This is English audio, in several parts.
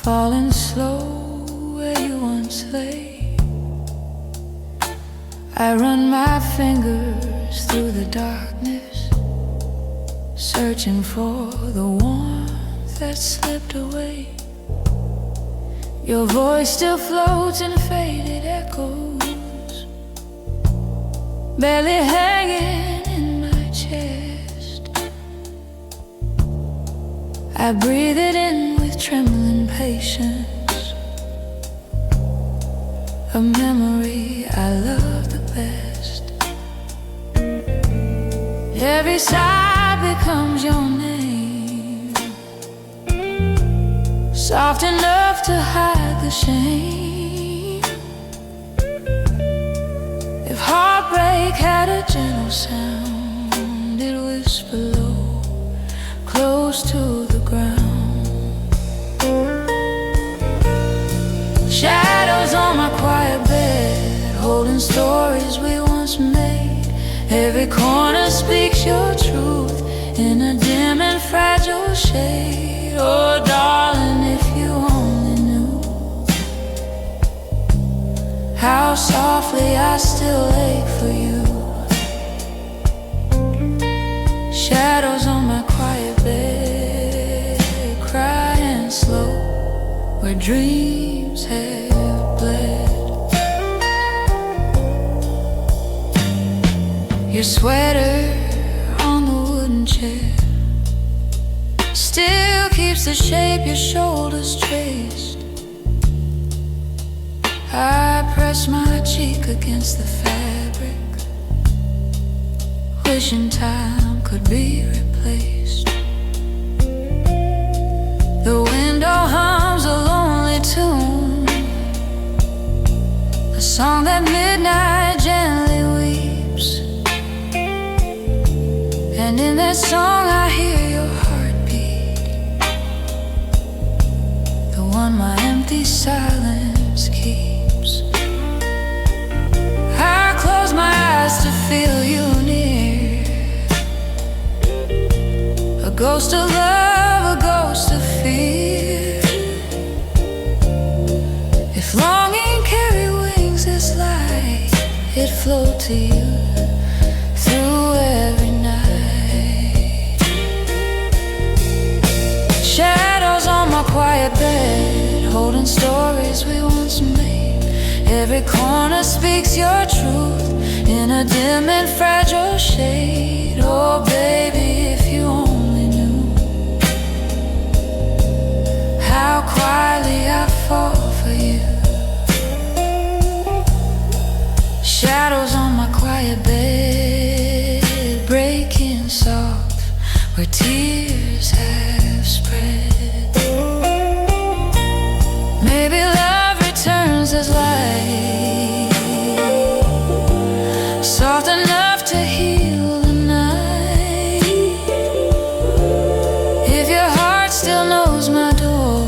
falling slow where you once lay. I run my fingers through the darkness, searching for the warmth that slipped away. Your voice still floats in faded echoes, barely hanging in my chest. I breathe it in with trembling patience, a memory I love the best. Every sigh becomes your name, soft enough to hide the shame. If heartbreak had a gentle sound, it'd whisper low, close to the ground. Shadows on my quiet bed, holding stories we once made. Every corner speaks your truth in a dim and fragile shade. Oh darling, if you only knew how softly I still ache for you. Shadows on my quiet bed, crying slow where dreams have bled. Your sweater on the wooden chair still keeps the shape your shoulders traced. I press my cheek against the fabric, wishing time could be replaced. The window hums a lonely tune, a song that midnight gently weeps. And in that song I hear your heartbeat, the one my empty silence keeps. I close my eyes to feel you near, a ghost of love, a ghost of fear. If longing carry wings as light, it float to you through every night. Shadows on my quiet bed, holding stories we once made. Every corner speaks your truth in a dim and fragile shade. Oh baby, if you only knew how quietly I fall for you. Shadows on my quiet bed, breaking soft where tears have spread. Maybe love returns as light, soft enough to heal the night. If your heart still knows my door,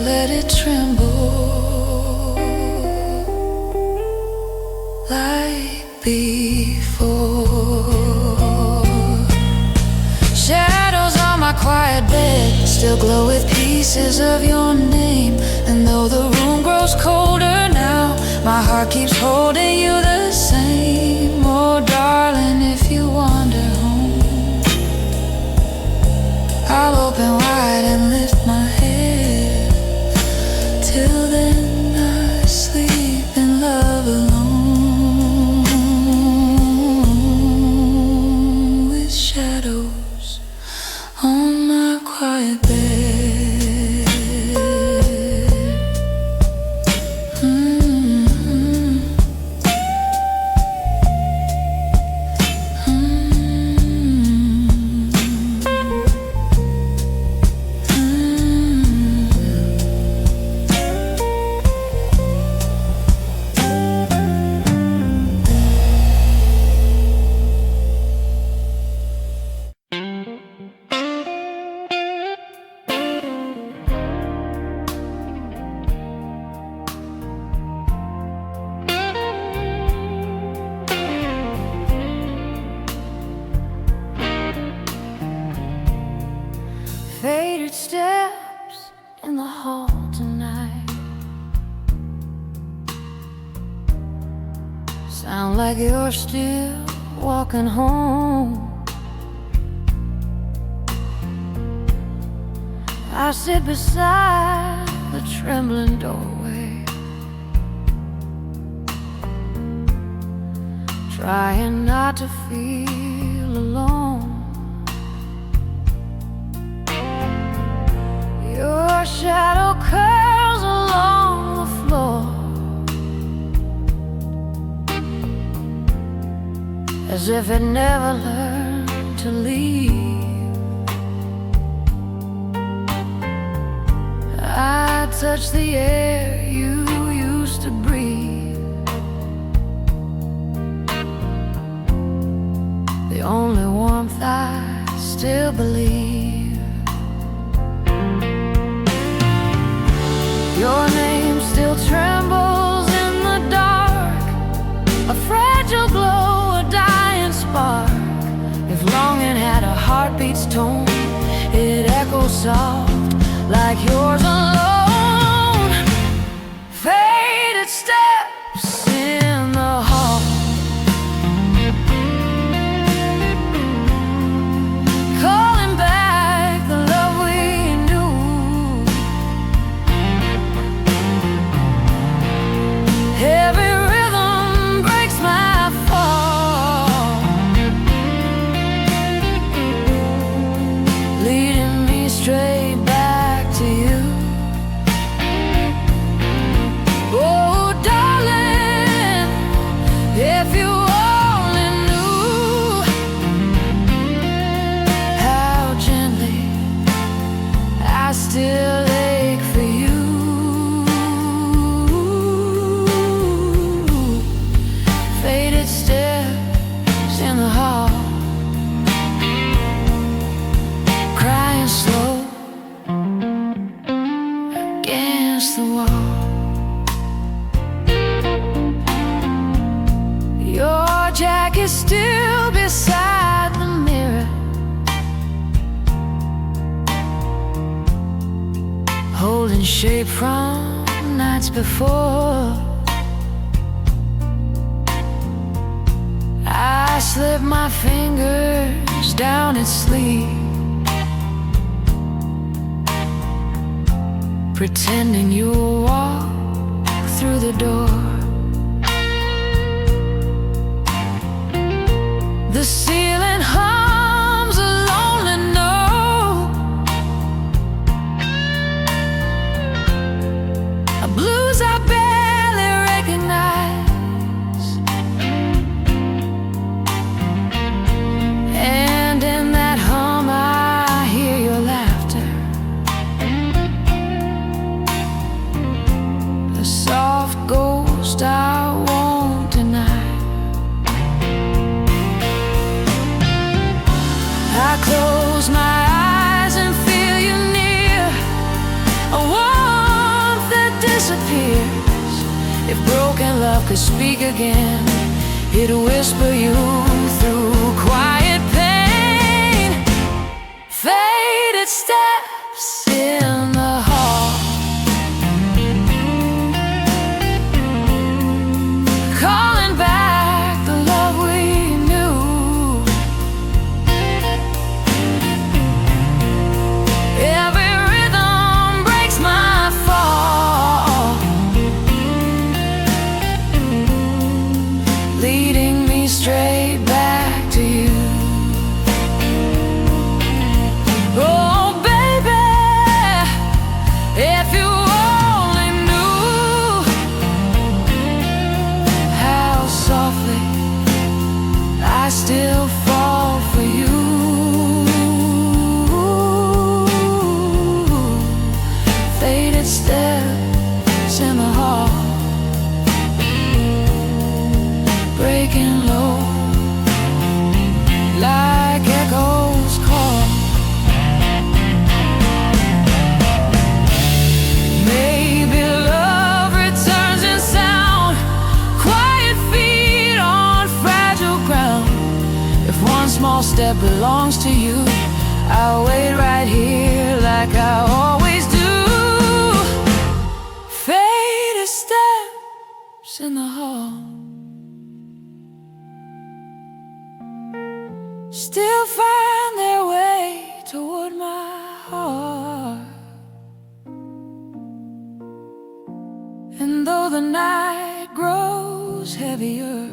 let it tremble like before. Shadows on my quiet bed still glow with pieces of your name. And though the room grows colder now, my heart keeps holding you the same. Oh darling, if you wander home, I'll open wide and lift my head. Till then I sleep in love alone, with shadows on my quiet bed. the hall tonight. Sound like you're still walking home. I sit beside the trembling doorway, trying not to feel alone. Your shadow curls along the floor, as if it never learned to leave. I touch the air you used to breathe, the only warmth I still believe. Your name still trembles in the dark, a fragile glow, a dying spark. If longing had a heartbeat's tone, it echoes soft like yours alone. Faded steps in the hall, calling back the love we knew. Every rhythm breaks my fall, leading me straight back to you. Oh darling, if you only knew how gently I still ache for you. Faded steps in the hall, crying slow against the wall. Your jacket still beside the mirror, holding shape from nights before. I slip my fingers down its sleeve, pretending you'll walk through the door. The ceiling hums a lonely note, a blues I barely recognize. And in that hum I hear your laughter, a soft ghost I won't deny. I close my eyes and feel you near, a warmth that disappears. If broken love could speak again, it'd whisper you through quiet pain. Faded steps in the hall, calling back the love we knew. Every rhythm breaks my fall, leading me straight back to you. Oh baby, if you only knew how softly I still fall for you. Faded steps in the hall, breaking low like echoes call. Maybe love returns in sound, quiet feet on fragile ground. If one small step belongs to you, I'll wait right here like I always do. though the night grows heavier,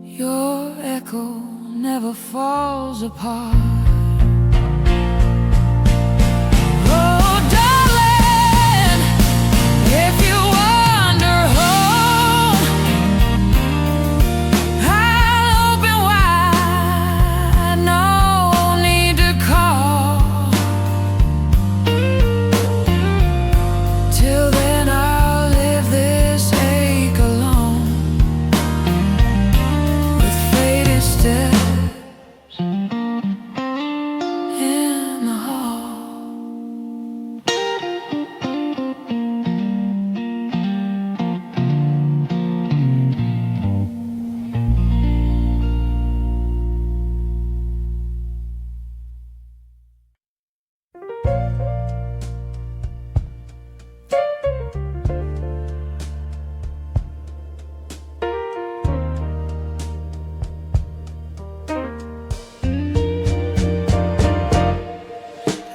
your echo never falls apart. Oh, darling, if you wander home, I'll open wide, no need to call. Till then I'll live this ache alone, with faded steps in the hall.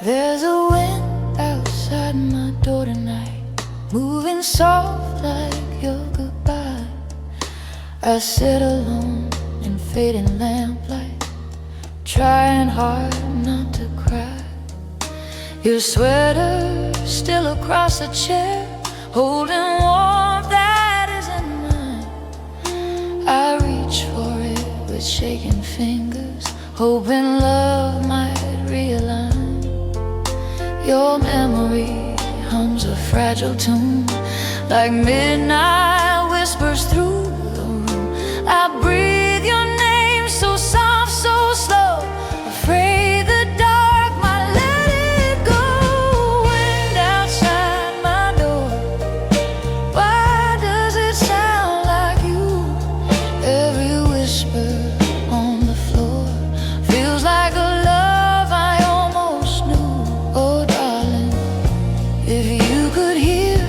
There's a wind outside my door tonight, moving soft like your goodbye. I sit alone in fading lamplight, trying hard not to cry. Your sweater still across the chair, holding warmth that isn't mine. I reach for it with shaking fingers, hoping love might realign. Your memory hums a fragile tune, like midnight whispers through the room. I breathe your name so soft, so slow, afraid the dark might let it go. Wind outside my door, why does it sound like you? Every whisper on the floor feels like a love I almost knew. Oh, if you could hear,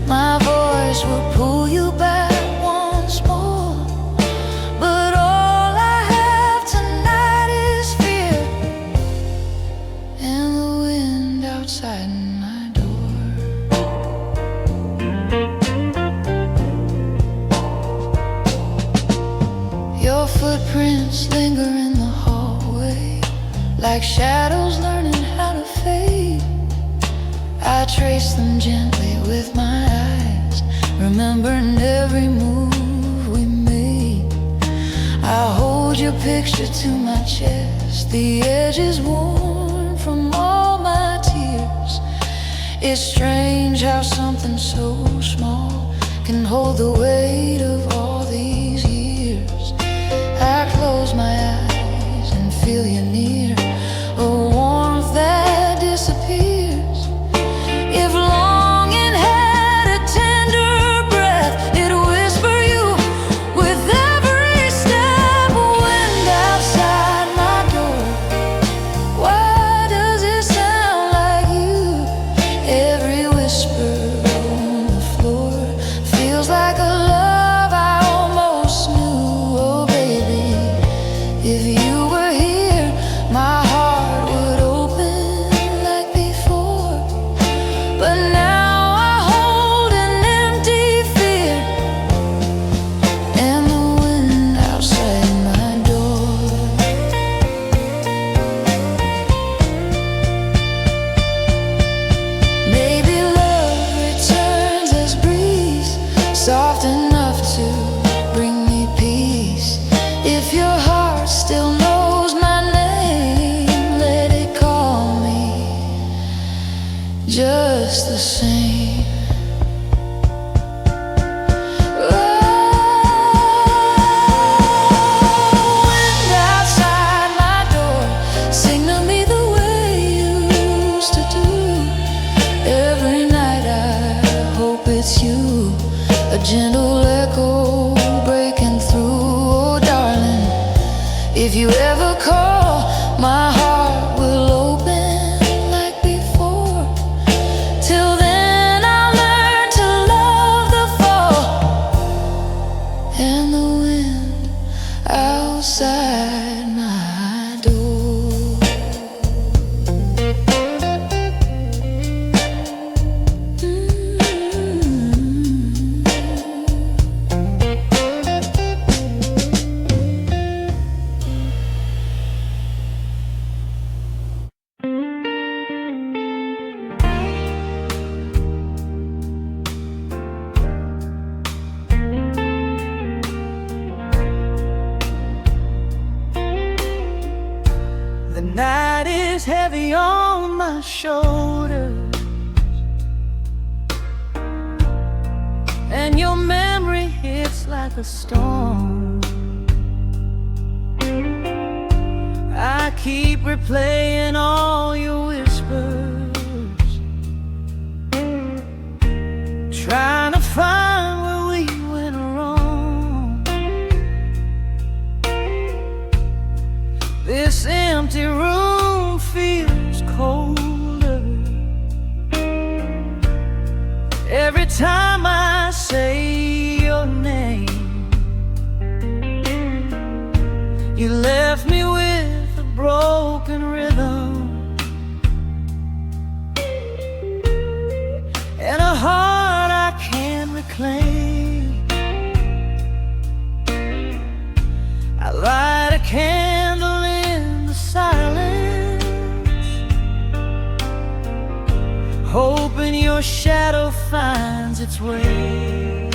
my voice would pull you back once more. But all I have tonight is fear, and the wind outside my door. Your footprints linger in the hallway, like shadows learning how to fade. I trace them gently with my eyes, remembering every move we made. I hold your picture to my chest, the edge is worn from all my tears. It's strange how something so small can hold the weight of all these years. I close my eyes and feel you near, a warmth that disappears. If longing had a tender breath, it'd whisper you with every step. Wind outside my door, why does it sound like you? Every whisper on the floor feels like a love I almost knew. Oh baby, if you were here, my heart would open like before. But now I hold an empty fear, and the wind outside my door. Maybe love returns as breeze, soft enough to bring me peace. If your heart still knows my name, let it call me just the same. Wind outside my door, sing to me the way you used to do. Every night I hope it's you, a gentle echo breaking through. Oh darling, if you ever call, my heart will open like before. Till then I'll heavy on my shoulders, and your memory hits like a storm. I keep replaying all your whispers, trying to find where we went wrong. This empty room feels colder every time I say your name. You left me with a broken rhythm and a heart I can't reclaim. I light a candle in the silence, hoping your shadow finds its way.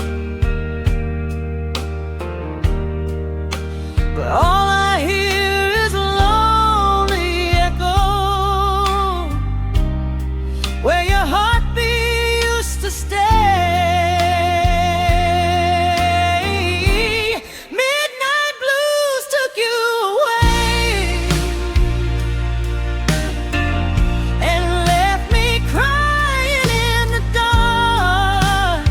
But all I hear is a lonely echo where your heartbeat used to stay. Midnight blues took you away and left me crying in the dark.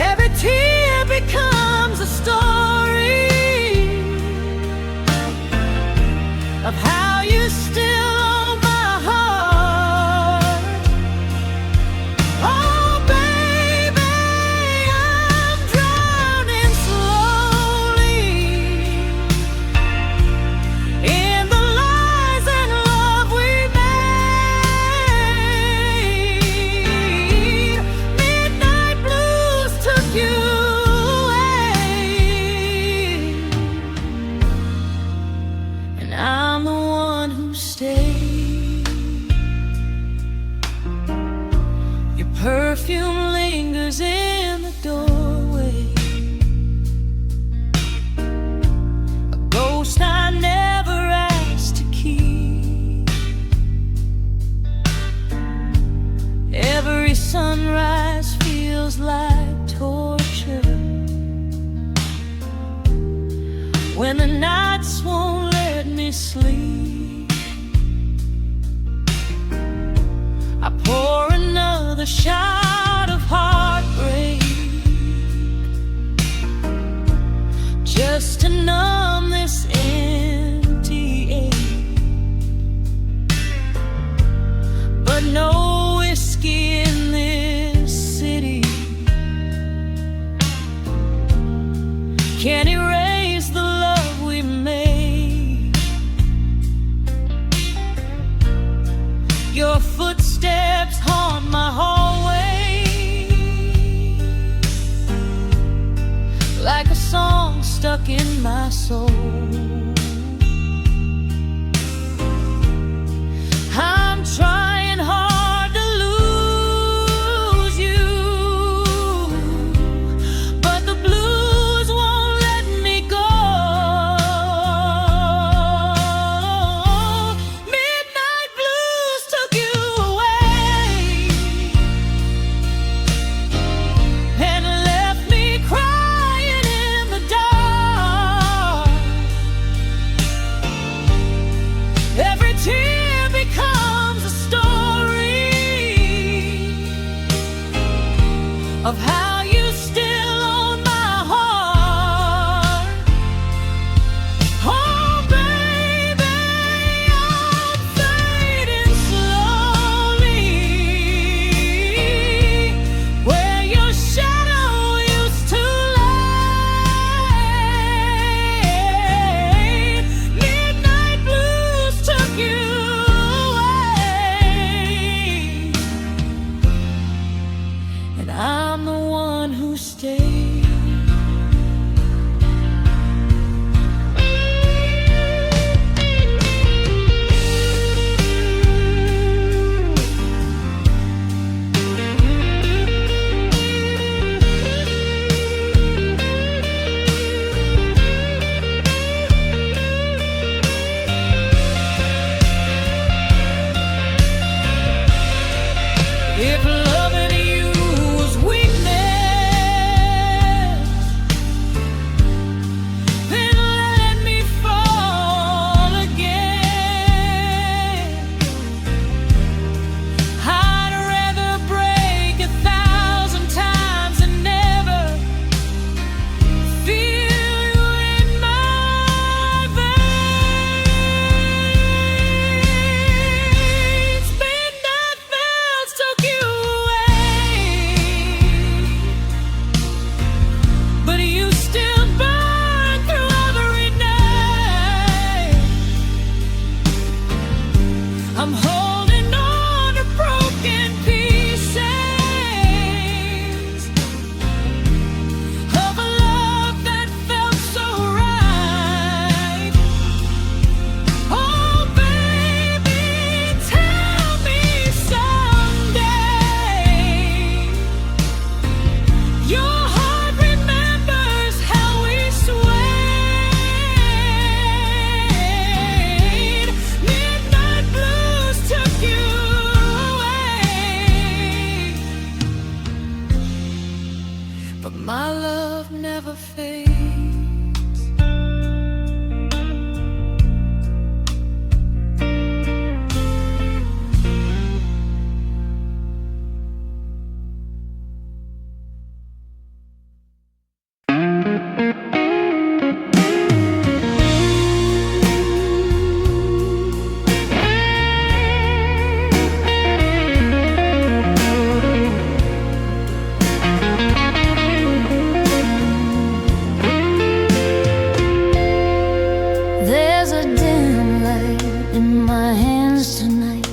Every tear becomes a story of how you still own my heart. Oh baby, I'm drowning slowly in the lies and love we made. Midnight blues took you away, and I'm the one who stayed. Your perfume lingers in the doorway, a ghost I never asked to keep. Every sunrise feels like torture when the nights won't let me sleep. I pour another shot of heartbreak just to numb this empty ache. But no whiskey in this city can erase the love we made. Your footsteps haunt my hallway like a song stuck in my soul. I'm trying hard to lose you, but the blues won't let me go. Midnight blues took you away and left me crying in the dark. I'm holding on to broken pieces of a love that felt so right. Oh baby, tell me someday your heart remembers how we swayed. Midnight blues took you away, but my love never fades. There's a dim light in my hands tonight,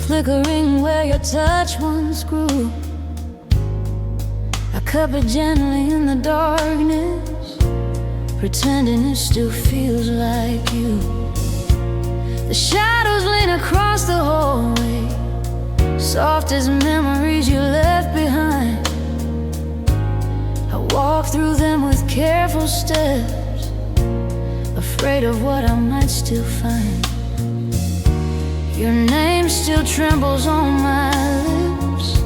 flickering where your touch once grew. I cup it gently in the darkness, pretending it still feels like you. The shadows lean across the hallway, soft as memories you left behind. I walk through them with careful steps, afraid of what I might still find. Your name still trembles on my lips,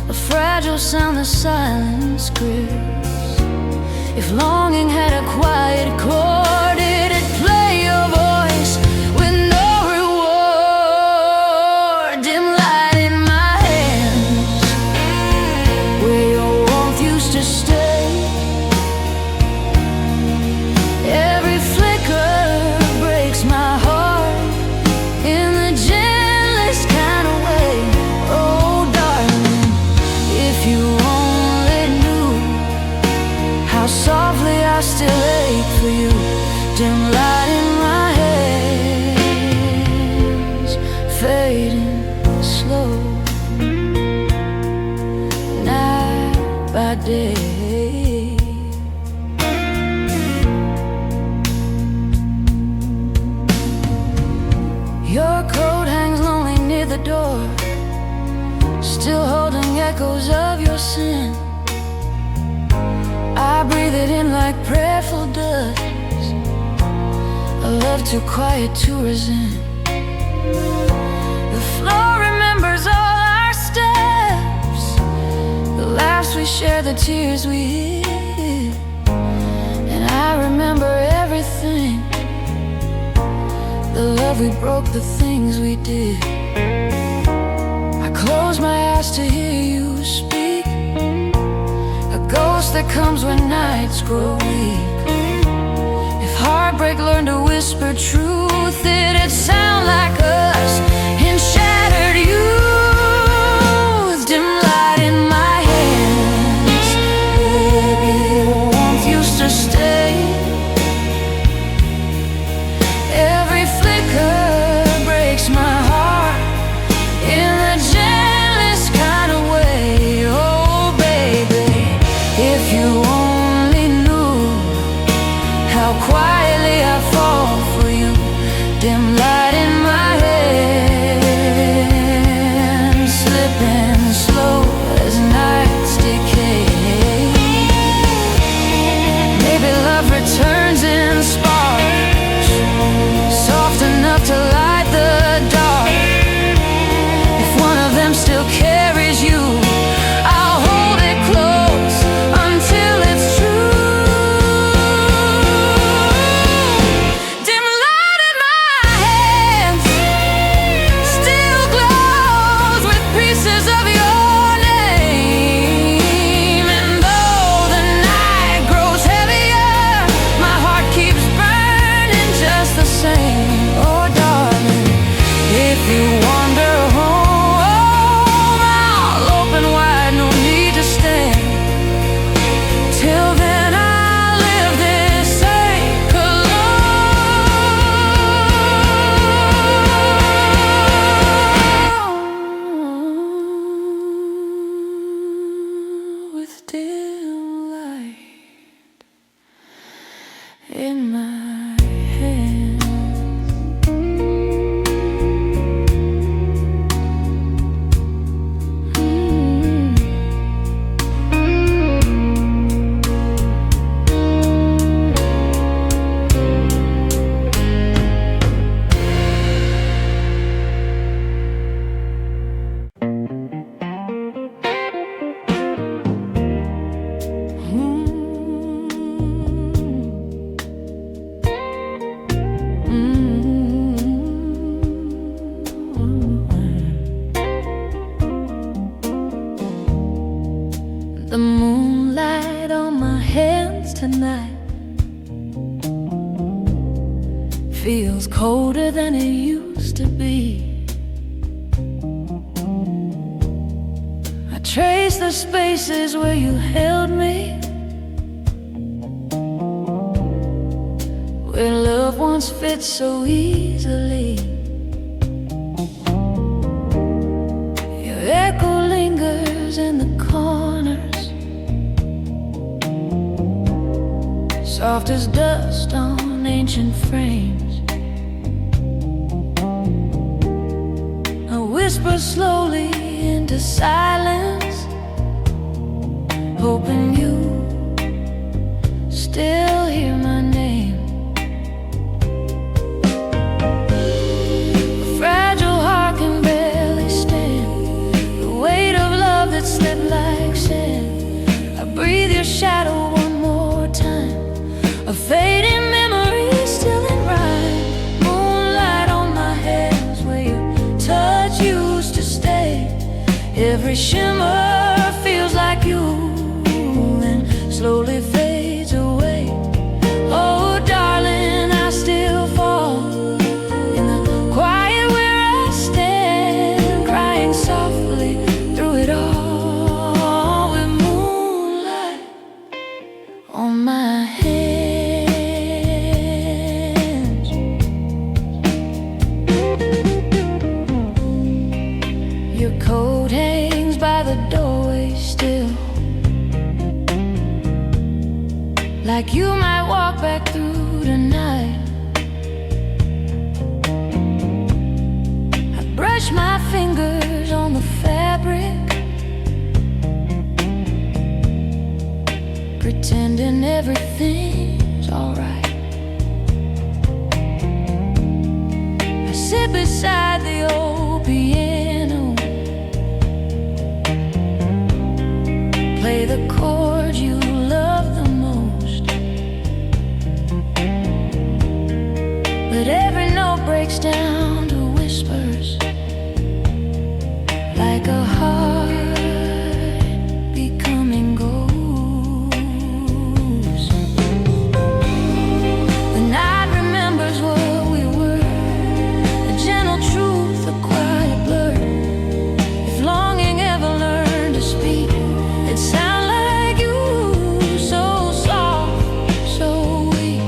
a fragile sound the silence grips. If longing had a quiet chord, it'd play your voice with no reward. Dim light in my hands, where your warmth used to stay. Every flicker breaks my heart in the gentlest kind of way. Oh darling, if you only knew how softly I still ache for you. Dim light in my hands, fading slow, night by day. Your coat hangs lonely near the door, still holding echoes of your sin. I breathe it in like prayerful dust, a love too quiet to resent. The floor remembers all our steps, the laughs we share, the tears we hid. And I remember everything, the love we broke, the things we did. I close my eyes to hear you speak, a ghost that comes when nights grow weak. If heartbreak learned to whisper truth, it'd sound like us in shattered youth. Dim light in my hands, baby, warmth used to stay. Every flicker breaks my heart in the gentlest kind of way. Oh baby, if you only knew how quietly I fall for you. than it used to be. I trace the spaces where you held me, where love once fit so easily. Your echo lingers in the corners, soft as dust on ancient frames. I whisper slowly into silence, hoping you still hear my name. A fragile heart can barely stand the weight of love that slipped like sand. I breathe your shadow one more time, a fading memory still in rhyme. Moonlight on my hands where your touch used to stay. Every shimmer feels like you, and slowly fades away. Oh darling, I still fall in the quiet where I stand, crying softly through it all, with moonlight on my hands. Your coat hangs by the doorway still, like you might walk back through the night. I brush my fingers on the fabric, pretending everything's alright. I sit beside the old piano, play the chord you love the most, but every note breaks down to whispers, like a heart becoming ghost. The night remembers what we were, a gentle truth, a quiet blur. If longing ever learned to speak, it sound like you, so soft, so weak.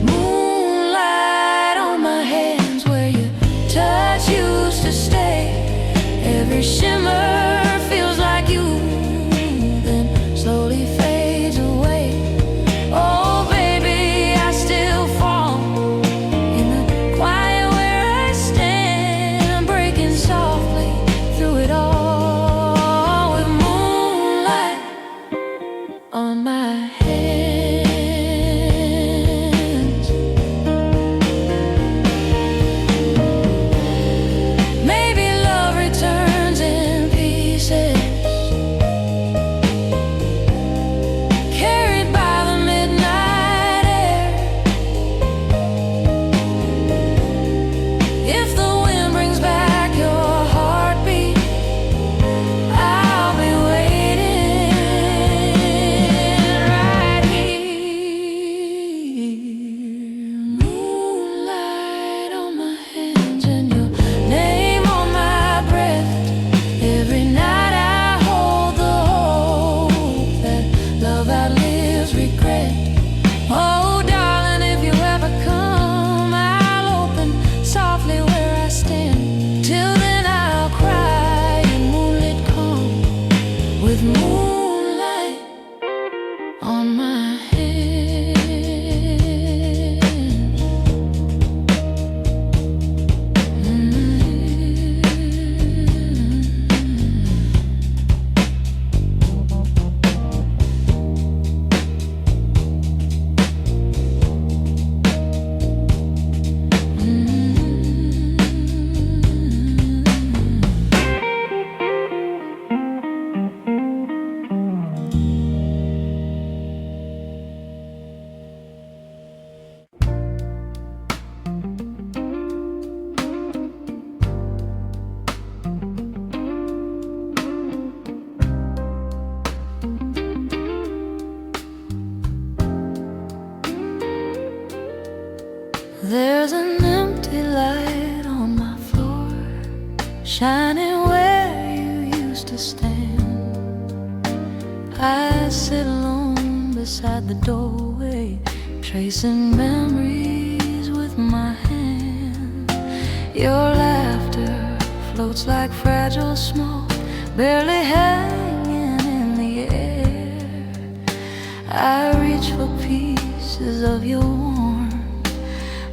Moonlight on my hands where your touch used to stay. Every shimmer feels like you, then slowly fades away. Oh baby, I still fall in the quiet where I stand, breaking softly through it all, with moonlight on my hands. Maybe love returns in peace, shining where you used to stand. I sit alone beside the doorway, tracing memories with my hand. Your laughter floats like fragile smoke, barely hanging in the air. I reach for pieces of your warmth,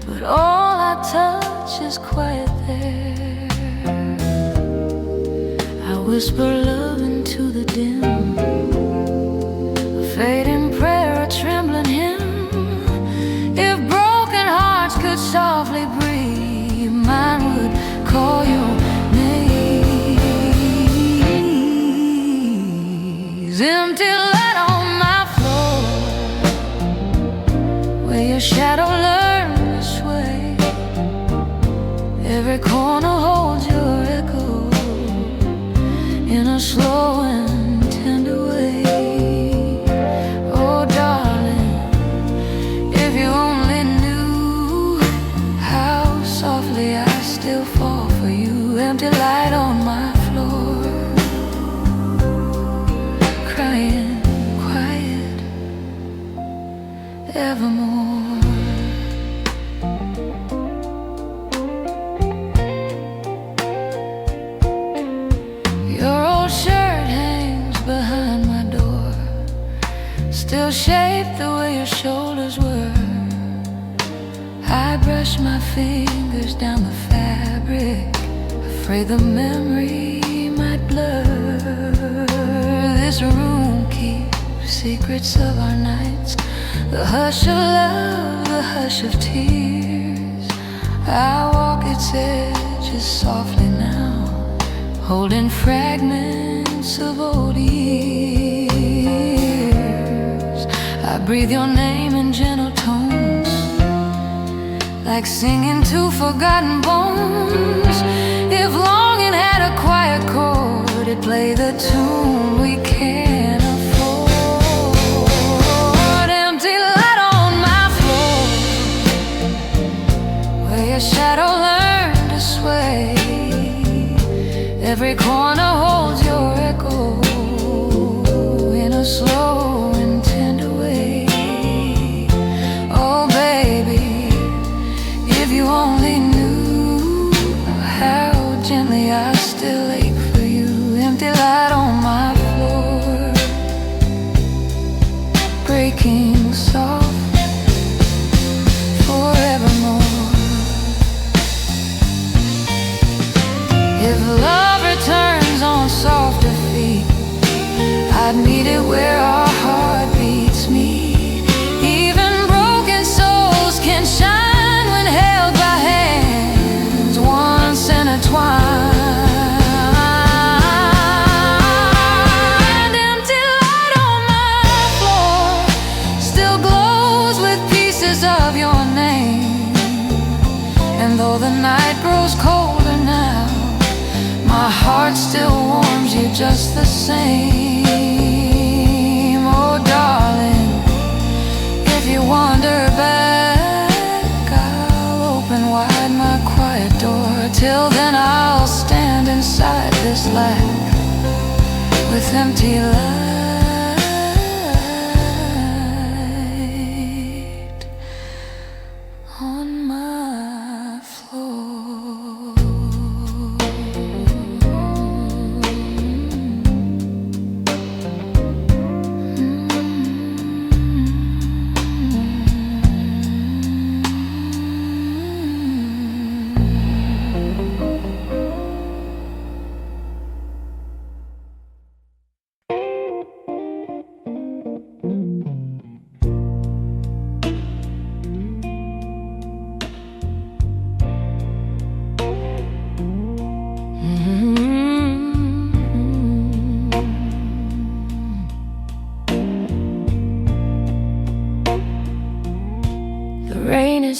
but all I touch is quiet there. I whisper love into the dim, a fading prayer, a trembling hymn. If broken hearts could softly breathe, mine would call your names. Empty light on my floor, where your shadow learned to sway. Every corner holds your echo in a slow and tender way. Oh darling, if you only knew how softly I still fall for you. Empty light on my floor, crying quiet evermore. Still shaped the way your shoulders were. I brush my fingers down the fabric, afraid the memory might blur. This room keeps secrets of our nights, the hush of love, the hush of tears. I walk its edges softly now, holding fragments of old years. I breathe your name in gentle tones, like singing to forgotten bones. If longing had a quiet chord, it'd play the tune we can't afford. Empty light on my floor, where your shadow learned to sway. Every corner holds your echo in a slow and tender way. Oh baby, if you only knew how gently I still ache for you. Empty light on my floor, breaking soft forevermore. If love returns on softer feet, I'd meet it where our heartbeats meet. Even broken souls can shine when held by hands once intertwined. Empty light on my floor still glows with pieces of your name. And though the night grows colder now, my heart still warms you just the same. Oh darling, if you wander back, I'll open wide my quiet door. Till then I'll stand inside this light with empty light on my floor.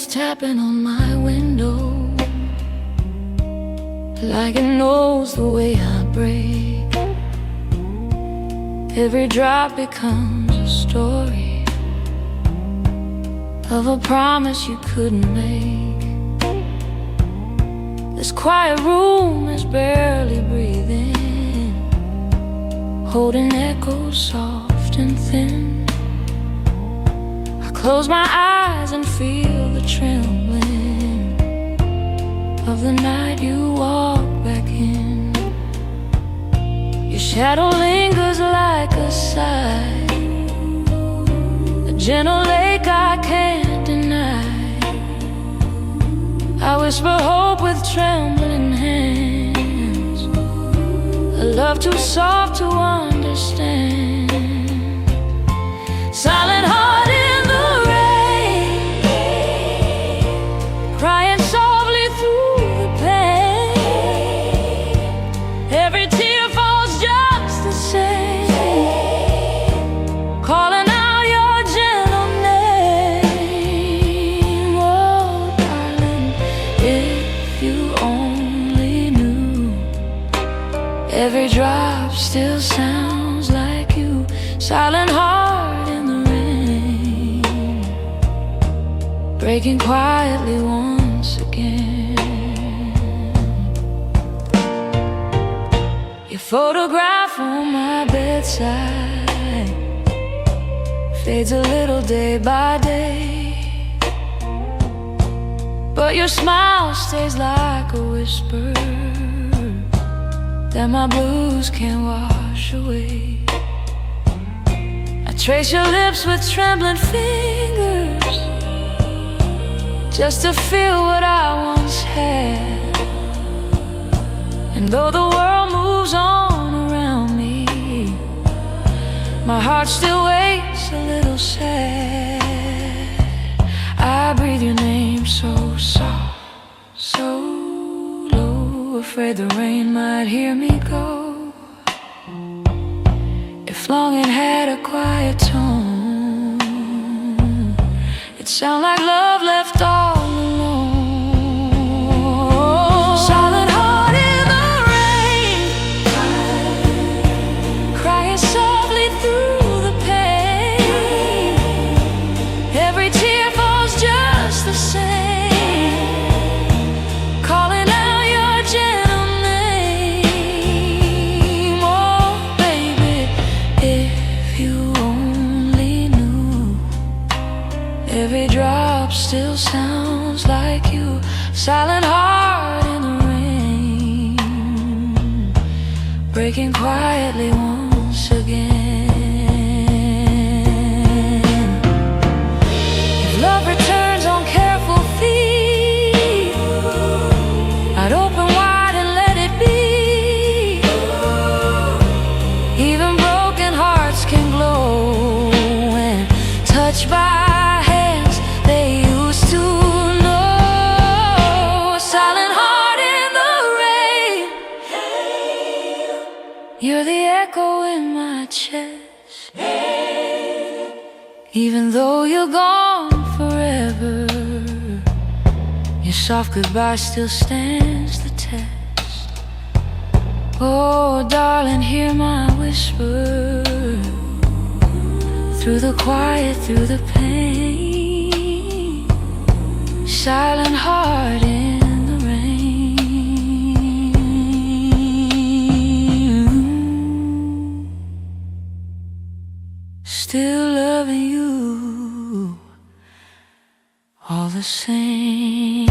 Tapping on my window, like it knows the way I break. Every drop becomes a story of a promise you couldn't make. This quiet room is barely breathing, holding echoes soft and thin. I close my eyes and feel the trembling of the night you walk back in. Your shadow lingers like a sigh, a gentle lake I can't deny. I whisper hope with trembling hands, a love too soft to understand. Silent heart in the rain, crying softly through the pain. Every tear falls just the same, calling out your gentle name. Oh darling, if you only knew, every drop still sounds like you. Silent heart in the rain, breaking quietly once again. Your photograph on my bedside fades a little day by day, but your smile stays like a whisper that my blues can't wash away. I trace your lips with trembling fingers, just to feel what I once had. And though the world moves on around me, my heart still waits a little sad. I breathe your name so soft, so low, afraid the rain might hear me go. If longing had a quiet tone, it'd sound like love left all alone. Silent heart in the rain, crying softly through the pain. Every tear falls just the same, calling out your gentle name. Oh baby, if you only knew, every drop still sounds like you. Silent heart in the rain, breaking quietly once again. If love returns on careful feet, I'd open wide and let it be. Even broken hearts can glow when touched by hands they used to know. Silent heart in the rain, you're the echo in my chest. Even though you're gone forever, your soft goodbye still stands the test. Oh darling, hear my whisper, through the quiet, through the pain. Silent heart in the rain, still loving you all the same.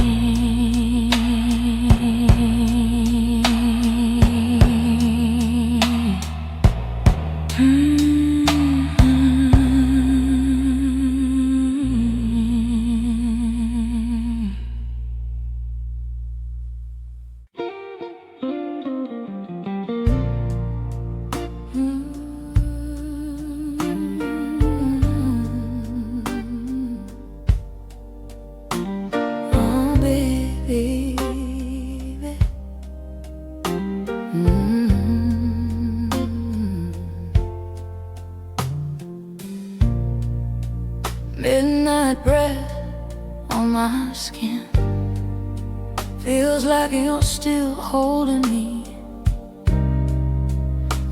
Midnight breath on my skin, feels like you're still holding me.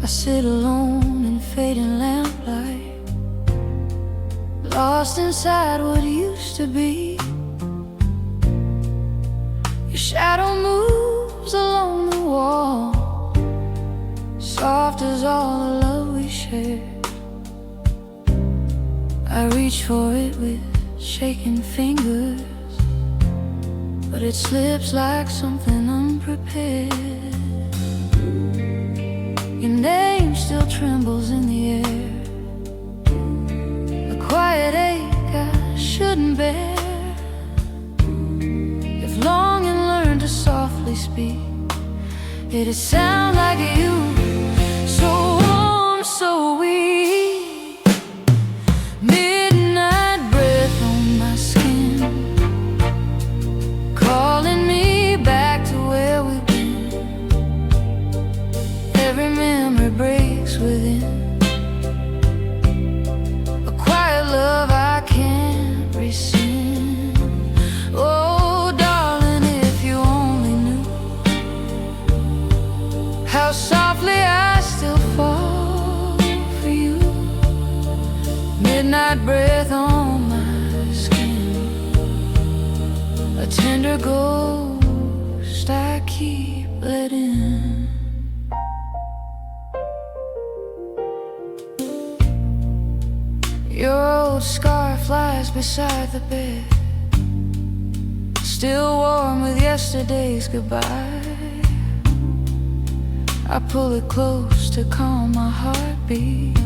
I sit alone in fading lamplight, lost inside what used to be. Your shadow moves I reach for it with shaking fingers, but it slips like something unprepared. Your name still trembles in the air, a quiet ache I shouldn't bear. If long and learn to softly speak, it'd sound like you, so warm, so weak. Midnight breath on my skin, calling me back to where we've been. Every memory breaks within, a quiet love I can't rescind. Oh darling, if you only knew how softly I still fall for you. Midnight breath on my skin, a tender ghost I keep letting. Your old scar flies beside the bed, still warm with yesterday's goodbye. I pull it close to calm my heartbeat,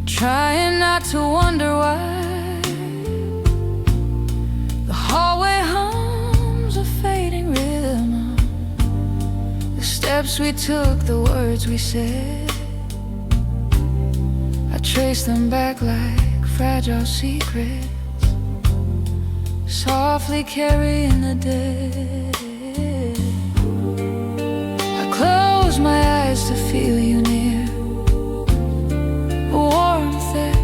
trying not to wonder why. The hallway hums a fading rhythm, the steps we took, the words we said. I trace them back like fragile secrets, softly carrying the dead. I close my eyes to feel you near, a warmth that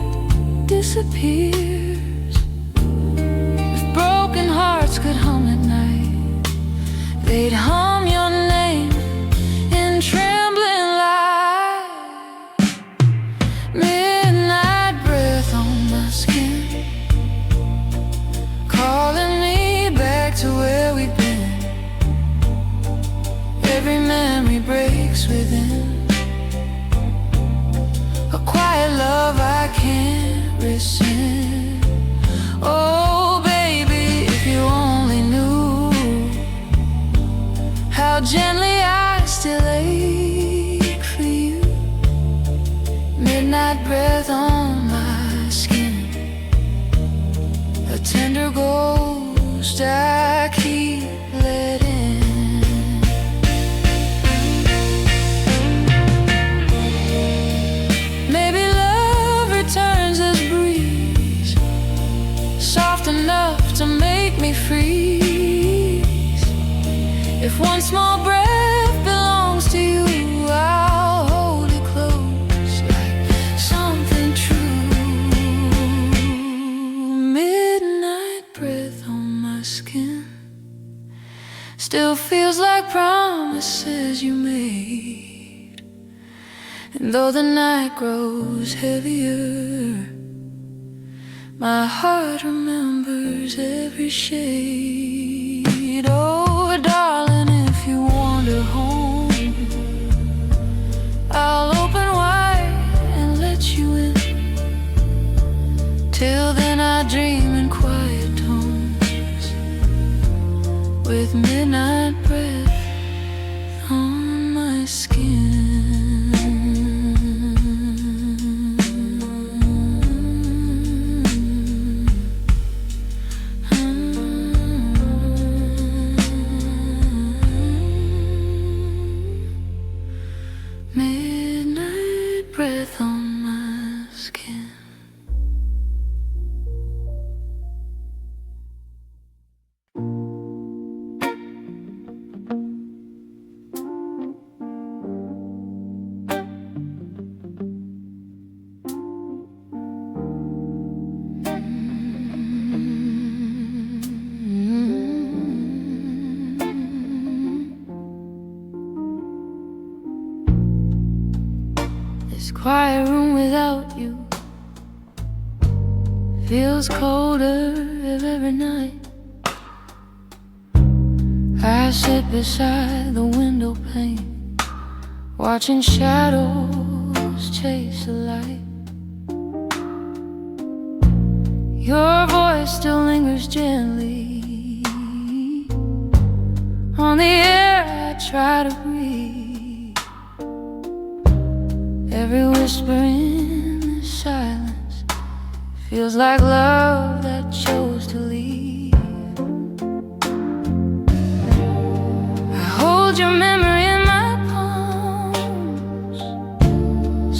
disappears. If broken hearts could hum at night, they'd hum your name in trembling light. Midnight breath on my skin, calling me back to where we've been. Every memory breaks within, a quiet love I can't rescind. Oh baby, if you only knew how gently I still ache for you. Midnight breath on my skin, a tender ghost I keep letting. Maybe love returns as breeze, soft enough to make me freeze. If one small breath belongs to you, I'll hold it close like something true. Midnight breath on my skin, still feels like promises you made. And though the night grows heavier, my heart remembers every shade. Oh darling, if you wander home, I'll open wide and let you in. Till then I dream in quiet tones, with midnight breath on my skin. Midnight breath on my skin. This quiet room without you feels colder every night. I sit beside the window pane, watching shadows chase the light. Your voice still lingers gently on the air I try to breathe. Every whisper in the silence feels like love that chose to leave. I hold your memory in my palms,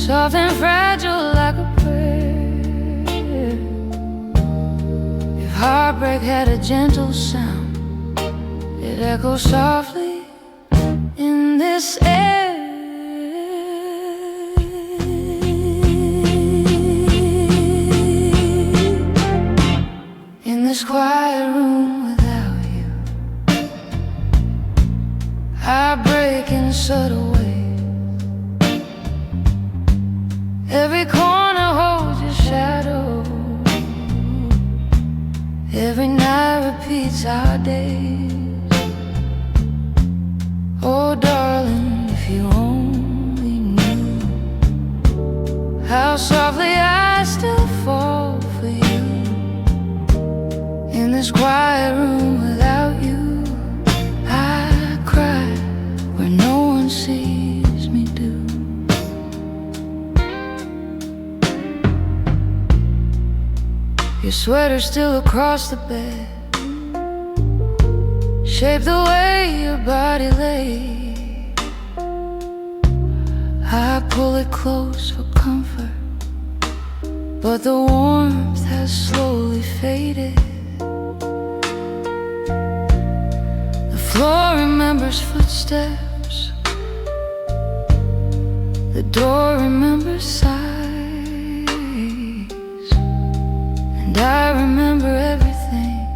soft and fragile like a prayer. If heartbreak had a gentle sound, it echoes softly in this air. In this quiet room without you, I break in subtle ways. Every corner holds your shadow. Every night repeats our days. Oh darling, if you only knew how softly I still fall for you. In this quiet room without you, I cry where no one sees me do. Your sweater still across the bed, shape the way your body lay. I pull it close for comfort, but the warmth has slowly faded. The floor remembers footsteps, the door remembers sighs, and I remember everything,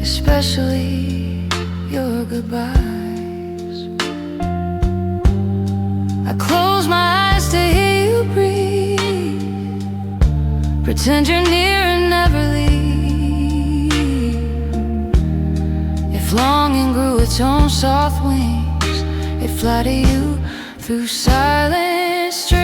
especially your goodbyes. I close my eyes to hear you breathe, pretend you're near and never leave. If longing grew its own soft wings, it'd fly to you through silent streets.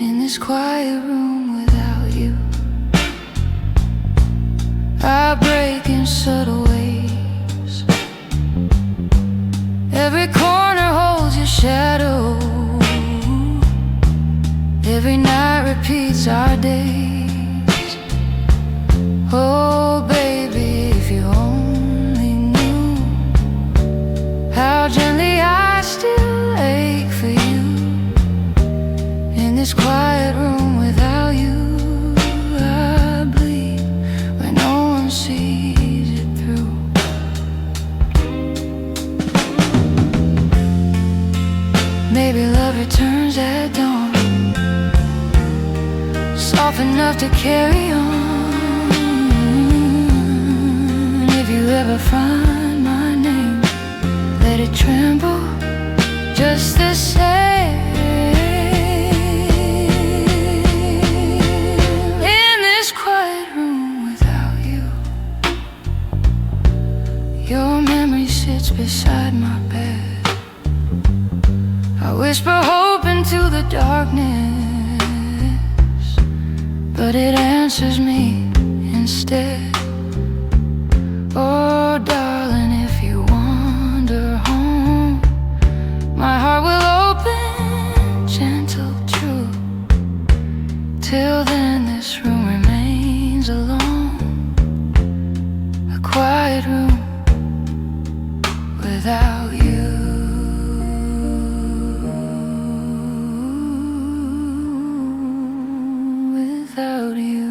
In this quiet room without you, I break in subtle ways. Every corner holds your shadow. Every night repeats our days. Oh baby, if you only knew how gently I still ache for you. In this quiet room without you, I bleed where no one sees it through. Maybe love returns at dawn, soft enough to carry on. If you ever find my name, let it tremble just the same. In this quiet room without you, your memory sits beside my bed. I whisper hope into the darkness, but it answers me instead. Oh darling, if you wander home, my heart will open, gentle, true. Till then this room remains alone, a quiet room without you. Without you.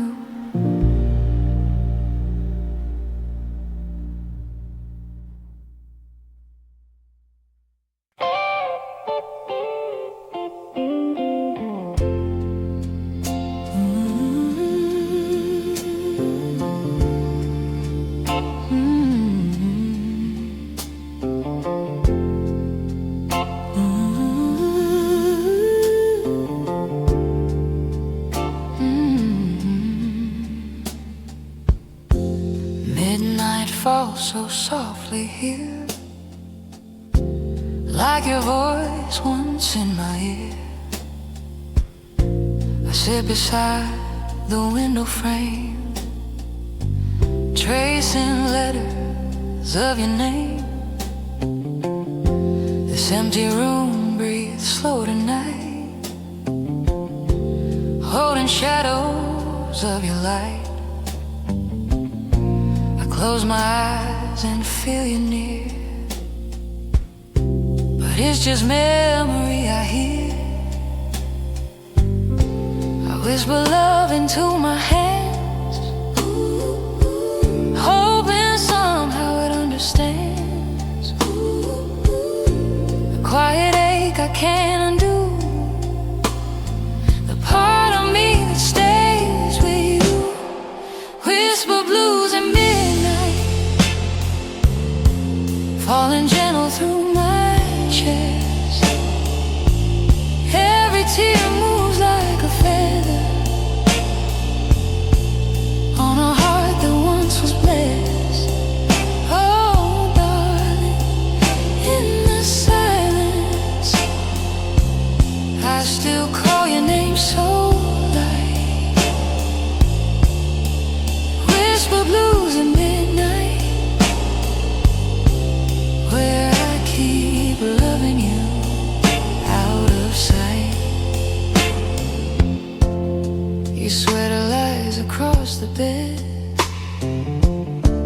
Falls so softly here, like your voice once in my ear. sit beside the window frame, tracing letters of your name. This empty room breathes slow tonight, holding shadows of your light. I close my eyes and feel you near, but it's just memory I hear. I whisper love into my hands, hoping somehow it understands. The quiet ache I can't undo, the part of me that stays with you. Whisper blues at midnight, falling gentle through my chest. Every tear moves like a feather on a heart that once was blessed. Oh, darling, in the silence, I still call your name so light. Whisper blues at midnight, where I keep loving you out of sight. Your sweater lies across the bed,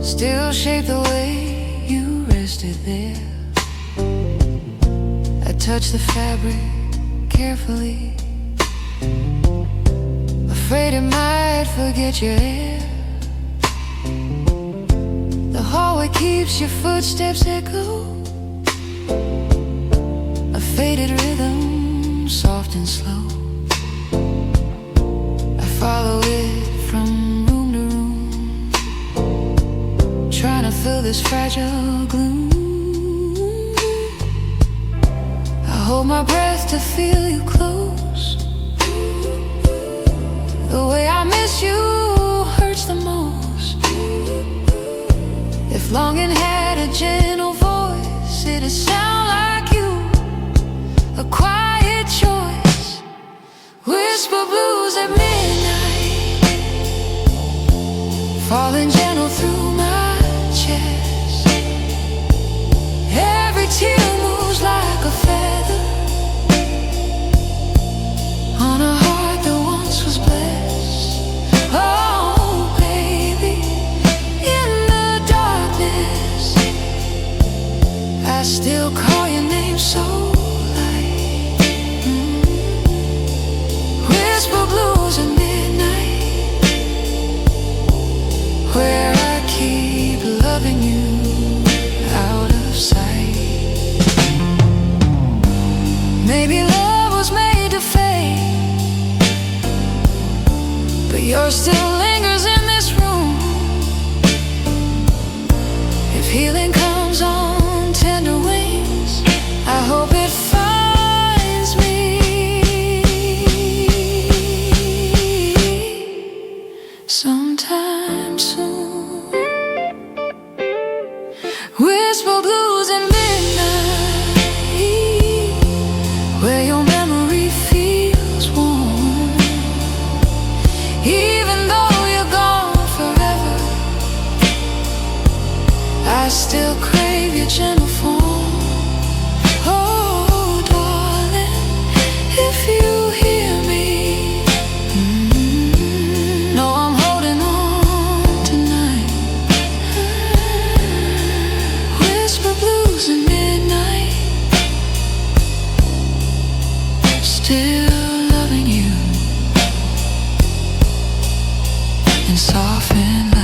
still shape the way you rested there. I touch the fabric carefully, afraid it might forget your hair. The hallway keeps your footsteps echo, a faded rhythm, soft and slow. I follow it from room to room, trying to fill this fragile gloom. I hold my breath to feel you close. The way I miss you hurts the most. If longing had a gentle voice, it'd sound like you, a quiet choice. Whisper blues at midnight, falling gentle through my chest. Every tear moves like a feather on a heart that once was blessed. Oh, baby, in the darkness, I still call your name so light. Whisper blues at midnight, where I keep loving you out of sight. Maybe love was made to fade, but yours still lingers in this room. If healing comes on tender wings, I hope it finds me sometime soon. Whisper blues at midnight, where your memory feels warm. Even though you're gone forever, I still crave your gentle form. Oh, darling, if you hear me, know I'm holding on tonight. Whisper blues at midnight, still loving you in soft and light.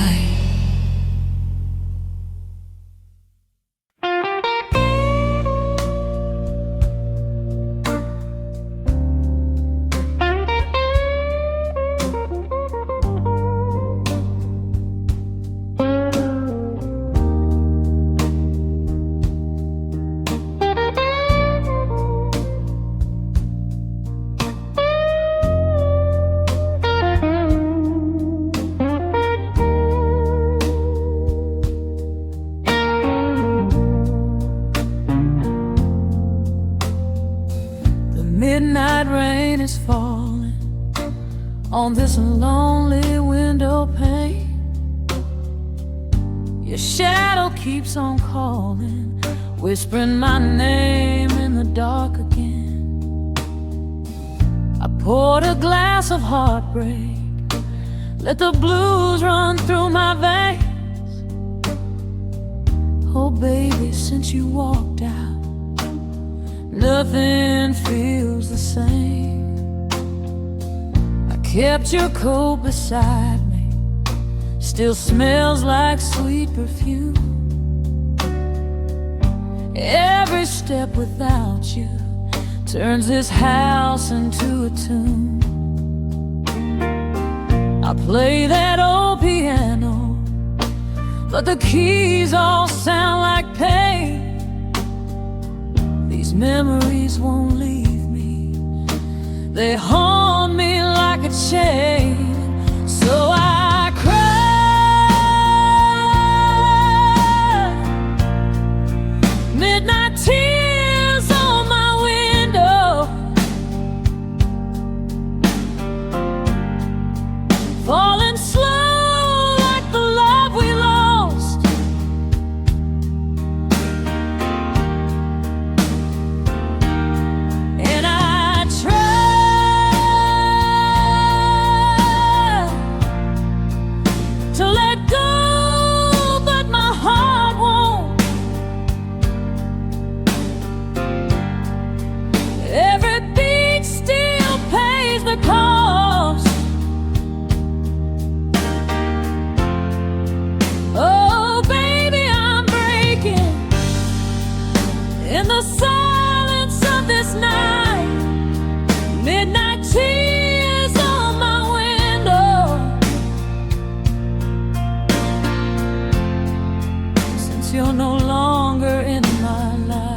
on this lonely window pane. Your shadow keeps on calling, whispering my name in the dark again. I poured a glass of heartbreak, let the blues run through my veins. Oh baby, since you walked out, nothing feels the same. I kept your coat beside me, still smells like sweet perfume. Every step without you turns this house into a tomb. I play that old piano, but the keys all sound like pain. These memories won't leave me, they haunt me like a chain. So I cry, midnight tears on my window, falling slow like the love we lost. And I try to let go, but my heart won't. Every beat still pays the cost. Oh baby, I'm breaking in the silence of this night. Midnight tears on my window, since you're no longer in my life.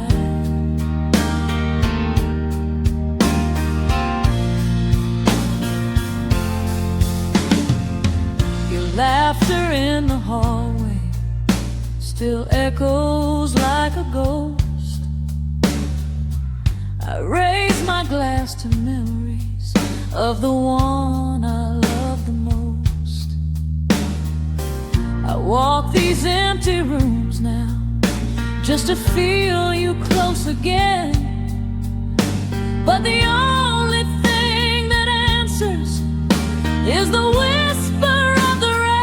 Your laughter in the hallway still echoes like a ghost. I raise my glass to memories of the one I love the most. I walk these empty rooms now just to feel you close again. But the only thing that answers is the whisper of the rain.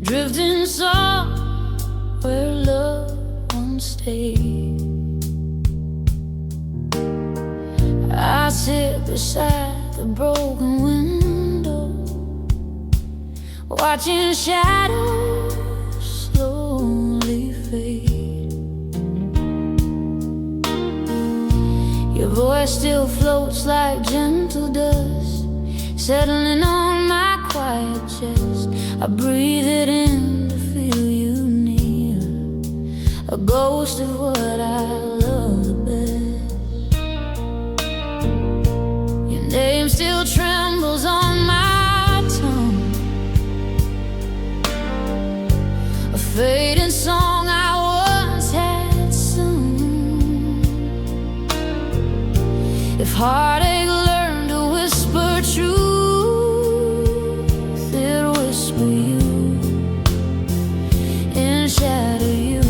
drifting somewhere love once stayed. I sit beside the broken window, watching shadows slowly fade. Your voice still floats like gentle dust, settling on my quiet chest. I breathe it in to feel you near, a ghost of what I love the best. Your name still trembles on my tongue, a fading song I once had sung. If heartache learned to whisper truth, it'll whisper you and shadow you.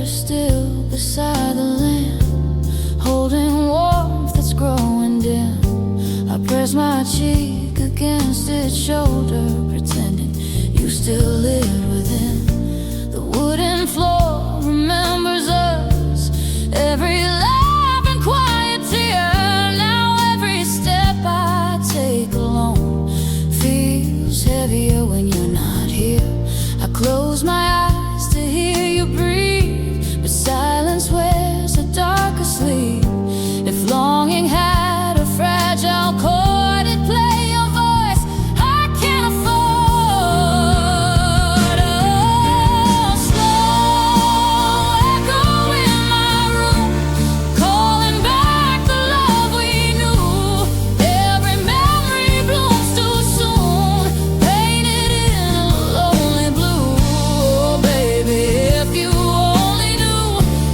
Still beside the lamp, holding warmth that's growing dim. I press my cheek against its shoulder, pretending you still live within. The wooden floor remembers us, every laugh and quiet tear. Now every step I take alone feels heavier when you're not here. I close my eyes to hear you breathe, but silence wears a darker sleep. If longing had a fragile chord, it'd play your voice I can't afford. Oh, slow echo in my room, calling back the love we knew. Every memory blooms too soon, painted in a lonely blue. Oh, baby, if you only knew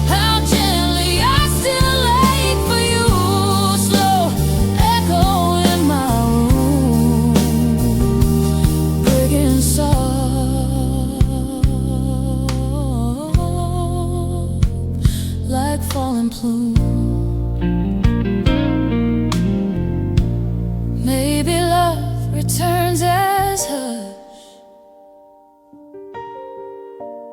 how gently I still ache for you. Slow echo in my room, breaking soft like falling plume. Maybe love returns as hush,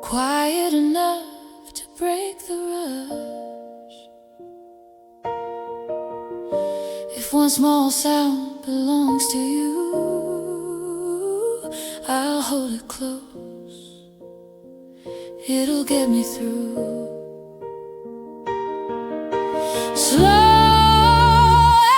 quiet enough to break the rush. If one small sound belongs to you, I'll hold it close, it'll get me through. Slow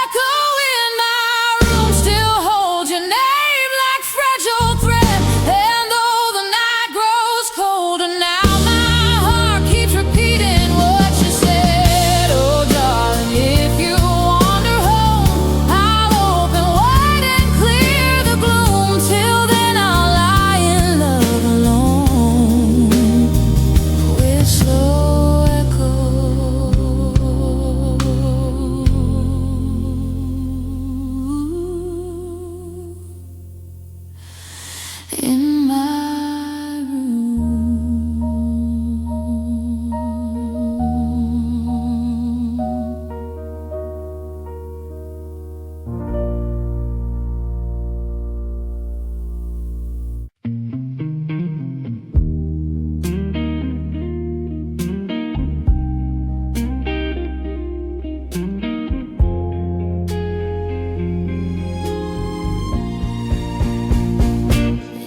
echo in my room, still hold your name like fragile thread. And though the night grows colder now, my heart keeps repeating what you said. Oh, darling, if you wander home, I'll open wide and clear the gloom. Till then I'll lie in love alone, with slow echo in my room.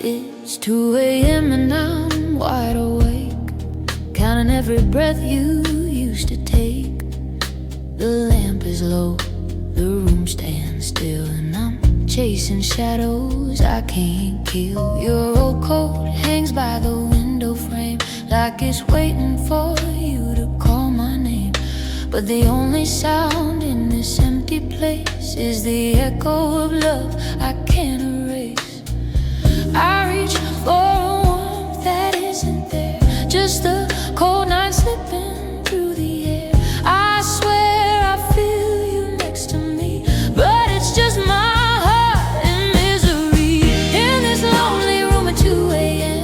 It's 2 a.m. and I'm wide awake, counting every breath you used to take. The lamp is low, the room stands still, and I'm chasing shadows I can't kill. Your old coat hangs by the window frame, like it's waiting for you to call my name. But the only sound in this empty place is the echo of love I can't erase. I reach for a warmth that isn't there, just the cold night slipping through the air. I swear I feel you next to me, but it's just my heart in misery. In this lonely room at 2 a.m.,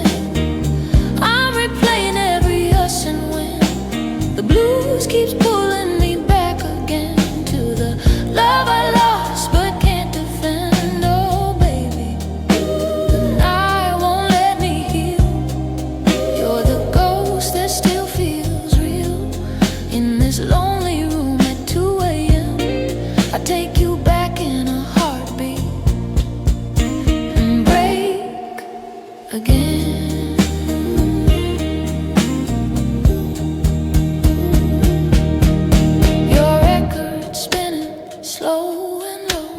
I'm replaying every us and when. The blues keeps pulling me back again to the love I lost but can't defend. Oh baby, the night won't let me heal. You're the ghost that still feels real. In this lonely room at 2 a.m., I take you back in a heartbeat and break again. Your record spinning slow and low,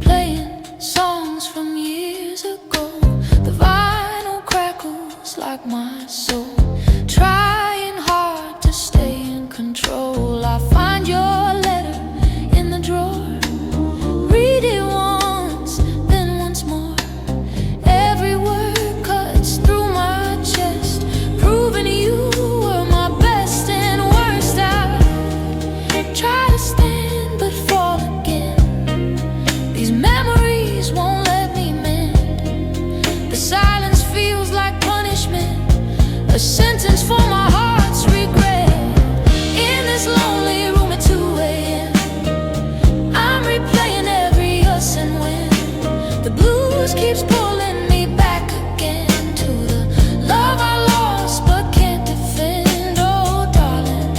playing songs from years ago. The vinyl crackles like my soul, trying hard to stay in control. I find your letter in the drawer, read it once, then once more. Every word cuts through my chest, proving you were my best and worst. I try to stand but fall again. These memories won't let me mend. The silence feels like punishment, a sentence for my heart's regret. In this lonely room at 2 a.m., I'm replaying every us and when. The blues keeps pulling me back again to the love I lost but can't defend. Oh darling,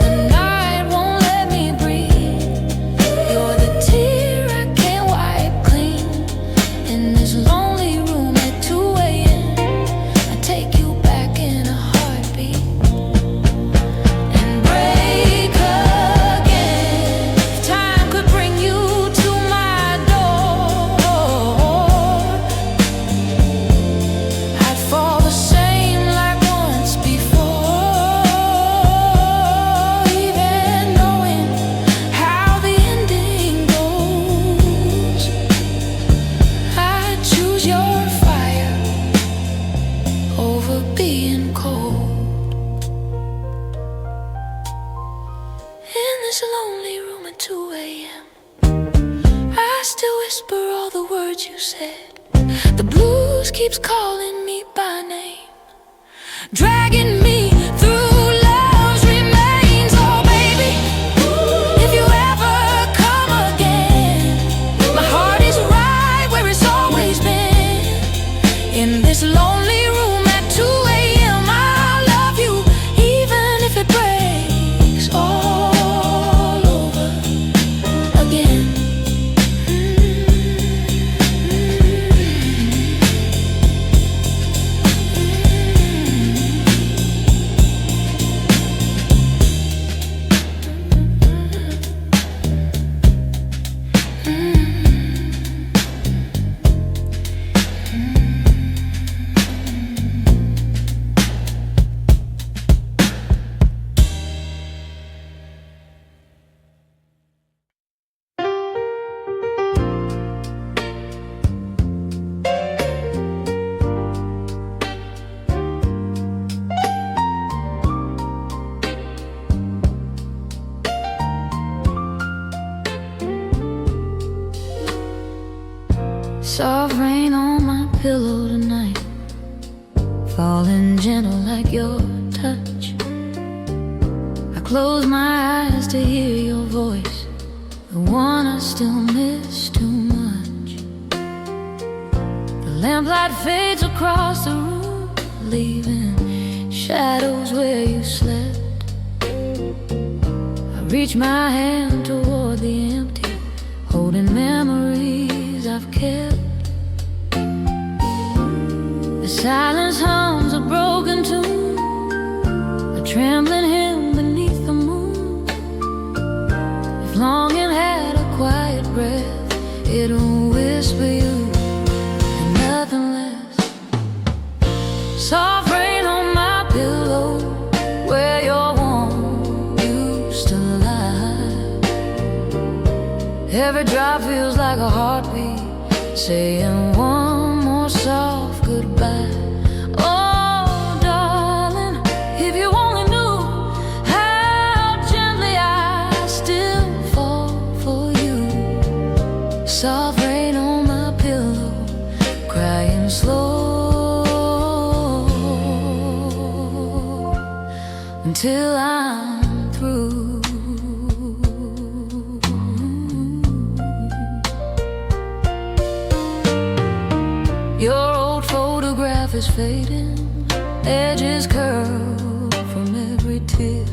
the night won't let me breathe. You're the tear I can't wipe clean. In this lonely room at 2 a.m., I take you back in a heartbeat and break again. If time could bring you to my door, I'd fall the same like once before. Even knowing how the ending goes, I'd choose your fire over being cold. In this lonely room at 2 a.m., I still whisper all the words you said. The blues keeps calling me by name, dragging me through love's remains. Oh baby, if you ever come again, my heart is right where it's always been. In this lonely room at 2 a.m., I'll love you even if it breaks all over again. Soft rain on my pillow tonight, falling gentle like your touch. I close my eyes to hear your voice, the one I still miss too much. The lamplight fades across the room, leaving shadows where you slept. I reach my hand toward the empty, holding memories I've kept. The silence hums a broken tune, a trembling hymn beneath the moon. If longing had a quiet breath, it'll whisper you and nothing less. Soft rain on my pillow, where your warmth used to lie. Every drop feels like a heartbeat, saying one more soft goodbye. Oh, darling, if you only knew how gently I still fall for you. Soft rain on my pillow, crying slow until I'm through. Your old photograph is fading, edges curl from every tear,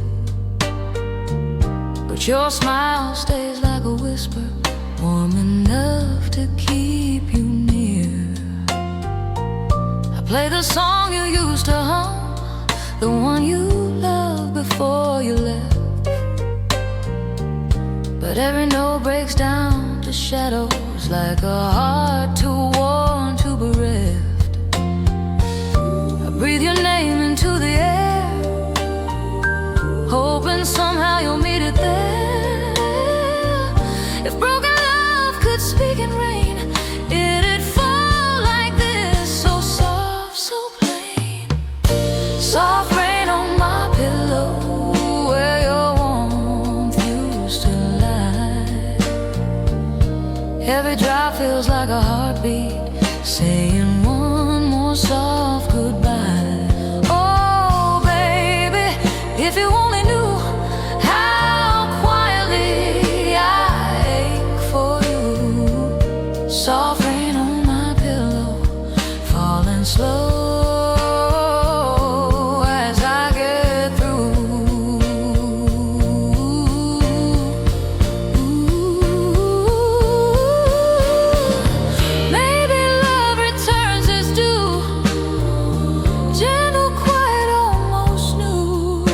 but your smile stays like a whisper, warm enough to keep you near. I play the song you used to hum, the one you loved before you left, but every note breaks down to shadows, like a heart too worn to bereft. I breathe your name into the air, hoping somehow you'll meet it there. If broken love could speak in rain, it'd fall like this, so soft, so plain. Soft rain on my pillow, where your warmth used to lie. Every drop feels like a heartbeat, saying one more soft goodbye. Oh, baby, if you only knew how quietly I ache for you. Soft rain on my pillow, falling slow as I get through. Maybe love returns its due, gentle, quiet, almost new.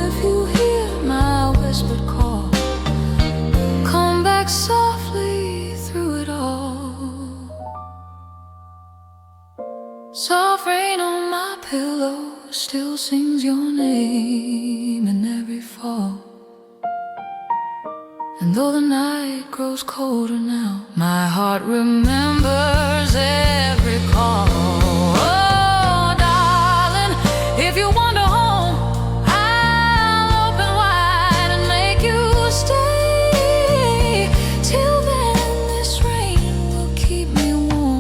If you hear my whispered call, come back softly through it all. Soft rain on my pillow still sings your name in every fall. And though the night grows colder now, my heart remembers every call. Oh, darling, if you wander home, I'll open wide and make you stay. Till then, this rain will keep me warm,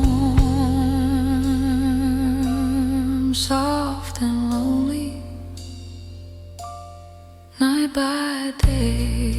soft and lonely, night by day.